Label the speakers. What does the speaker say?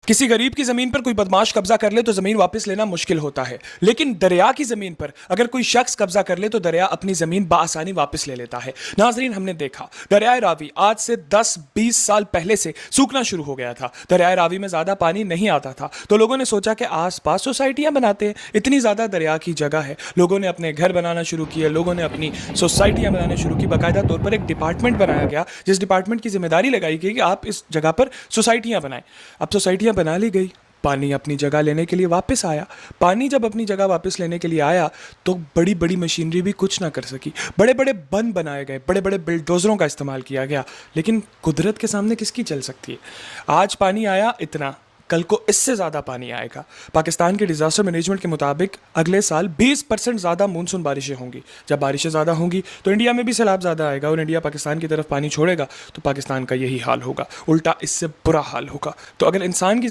Speaker 1: کسی غریب کی زمین پر کوئی بدماش قبضہ کر لے تو زمین واپس لینا مشکل ہوتا ہے، لیکن دریا کی زمین پر اگر کوئی شخص قبضہ کر لے تو دریا اپنی زمین بآسانی واپس لے لیتا ہے۔ ناظرین، ہم نے دیکھا دریائے راوی آج سے 10-20 سال پہلے سے سوکھنا شروع ہو گیا تھا۔ دریائے راوی میں زیادہ پانی نہیں آتا تھا تو لوگوں نے سوچا کہ آس پاس سوسائٹیاں بناتے ہیں، اتنی زیادہ دریا کی جگہ ہے، لوگوں نے اپنے گھر بنانا شروع کیے، لوگوں نے اپنی سوسائٹیاں بنانا شروع کی، باقاعدہ طور پر ایک ڈپارٹمنٹ بنایا گیا جس ڈپارٹمنٹ کی ذمہ داری لگائی گئی کہ آپ اس جگہ پر سوسائٹیاں بنائیں۔ اب سوسائٹیاں بنا لی گئی، پانی اپنی جگہ لینے کے لیے واپس آیا۔ پانی جب اپنی جگہ واپس لینے کے لیے آیا تو بڑی بڑی مشینری بھی کچھ نہ کر سکی، بڑے بڑے بند بنائے گئے، بڑے بڑے بلڈوزروں کا استعمال کیا گیا، لیکن قدرت کے سامنے کس کی چل سکتی ہے؟ آج پانی آیا اتنا، کل کو اس سے زیادہ پانی آئے گا۔ پاکستان کے ڈیزاسٹر مینجمنٹ کے مطابق اگلے سال 20% زیادہ مونسون بارشیں ہوں گی۔ جب بارشیں زیادہ ہوں گی تو انڈیا میں بھی سیلاب زیادہ آئے گا، اور انڈیا پاکستان کی طرف پانی چھوڑے گا تو پاکستان کا یہی حال ہوگا، الٹا اس سے برا حال ہوگا۔ تو اگر انسان کی